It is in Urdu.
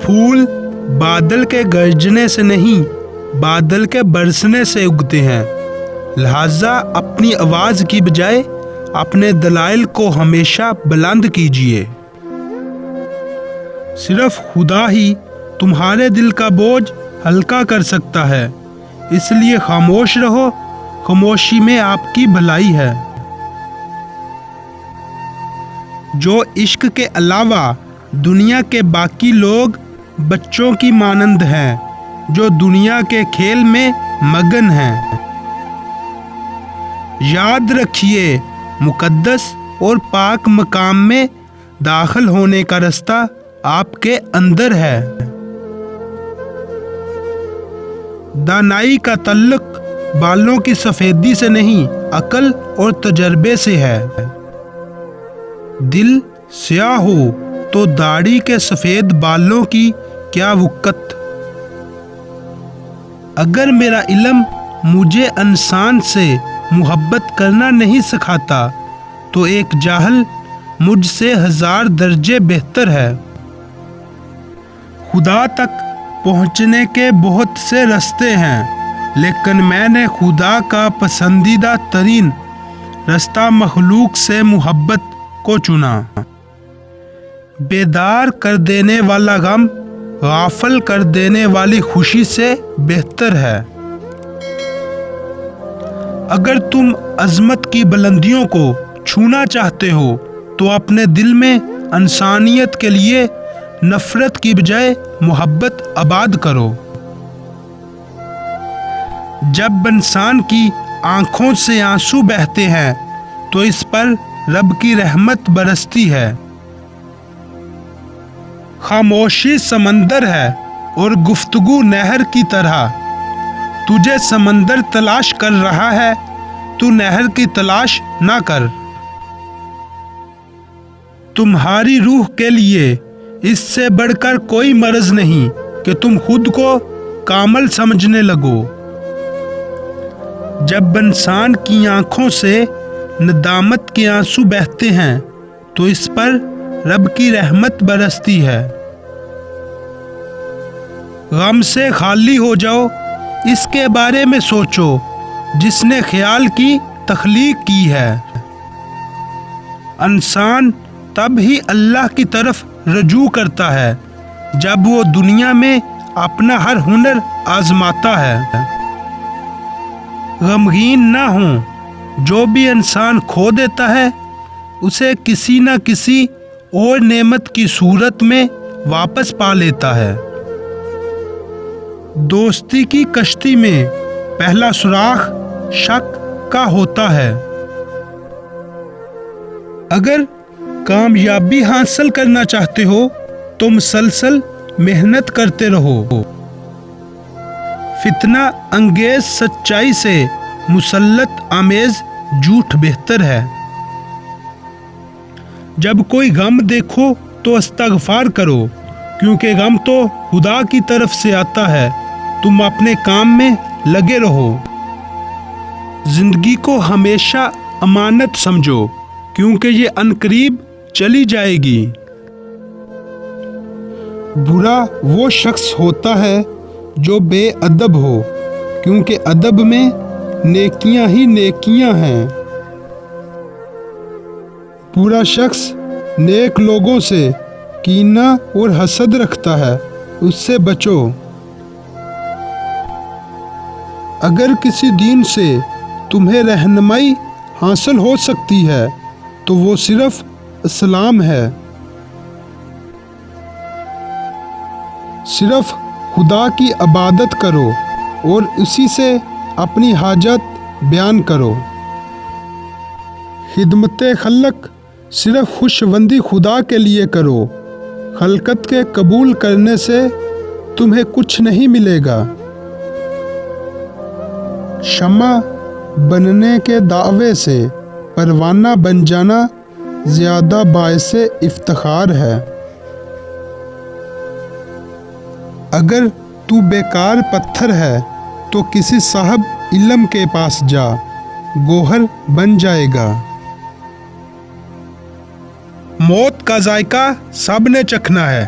پھول بادل کے گرجنے سے نہیں، بادل کے برسنے سے اگتے ہیں، لہٰذا اپنی آواز کی بجائے اپنے دلائل کو ہمیشہ بلند کیجیے۔ صرف خدا ہی تمہارے دل کا بوجھ ہلکا کر سکتا ہے، اس لیے خاموش رہو، خاموشی میں آپ کی بھلائی ہے۔ جو عشق کے علاوہ دنیا کے باقی لوگ بچوں کی مانند ہیں جو دنیا کے کھیل میں مگن ہیں۔ یاد رکھیے، مقدس اور پاک مقام میں داخل ہونے کا راستہ آپ کے اندر ہے۔ دانائی کا تعلق بالوں کی سفیدی سے نہیں، عقل اور تجربے سے ہے۔ دل سیاہ ہو تو داڑھی کے سفید بالوں کی کیا وقت۔ اگر میرا علم مجھے انسان سے محبت کرنا نہیں سکھاتا تو ایک جاہل مجھ سے 1000 درجے بہتر ہے۔ خدا تک پہنچنے کے بہت سے راستے ہیں، لیکن میں نے خدا کا پسندیدہ ترین راستہ مخلوق سے محبت کو چنا۔ بیدار کر دینے والا غم غافل کر دینے والی خوشی سے بہتر ہے۔ اگر تم عظمت کی بلندیوں کو چھونا چاہتے ہو تو اپنے دل میں انسانیت کے لیے نفرت کی بجائے محبت آباد کرو۔ جب انسان کی آنکھوں سے آنسو بہتے ہیں تو اس پر رب کی رحمت برستی ہے۔ خاموشی سمندر ہے اور گفتگو نہر کی طرح۔ تجھے سمندر تلاش کر رہا ہے، تو نہر کی تلاش نہ کر۔ تمہاری روح کے لیے اس سے بڑھ کر کوئی مرض نہیں کہ تم خود کو کامل سمجھنے لگو۔ جب انسان کی آنکھوں سے ندامت کے آنسو بہتے ہیں تو اس پر رب کی رحمت برستی ہے۔ غم سے خالی ہو جاؤ، اس کے بارے میں سوچو جس نے خیال کی تخلیق کی ہے۔ انسان تب ہی اللہ کی طرف رجوع کرتا ہے جب وہ دنیا میں اپنا ہر ہنر آزماتا ہے۔ غمگین نہ ہوں، جو بھی انسان کھو دیتا ہے اسے کسی نہ کسی اور نعمت کی صورت میں واپس پا لیتا ہے۔ دوستی کی کشتی میں پہلا سوراخ شک کا ہوتا ہے۔ اگر کامیابی حاصل کرنا چاہتے ہو تو مسلسل محنت کرتے رہو۔ فتنہ انگیز سچائی سے مسلط آمیز جھوٹ بہتر ہے۔ جب کوئی غم دیکھو تو استغفار کرو، کیونکہ غم تو خدا کی طرف سے آتا ہے۔ تم اپنے کام میں لگے رہو۔ زندگی کو ہمیشہ امانت سمجھو، کیونکہ یہ عنقریب چلی جائے گی۔ برا وہ شخص ہوتا ہے جو بے ادب ہو، کیونکہ ادب میں نیکیاں ہی نیکیاں ہیں۔ برا شخص نیک لوگوں سے کینہ اور حسد رکھتا ہے، اس سے بچو۔ اگر کسی دین سے تمہیں رہنمائی حاصل ہو سکتی ہے تو وہ صرف اسلام ہے۔ صرف خدا کی عبادت کرو اور اسی سے اپنی حاجت بیان کرو۔ خدمت خلق صرف خوشوندی خدا کے لیے کرو۔ خلقت کے قبول کرنے سے تمہیں کچھ نہیں ملے گا۔ شمع بننے کے دعوے سے پروانہ بن جانا زیادہ باعث افتخار ہے۔ اگر تو بیکار پتھر ہے تو کسی صاحب علم کے پاس جا، گوہر بن جائے گا۔ موت کا ذائقہ سب نے چکھنا ہے،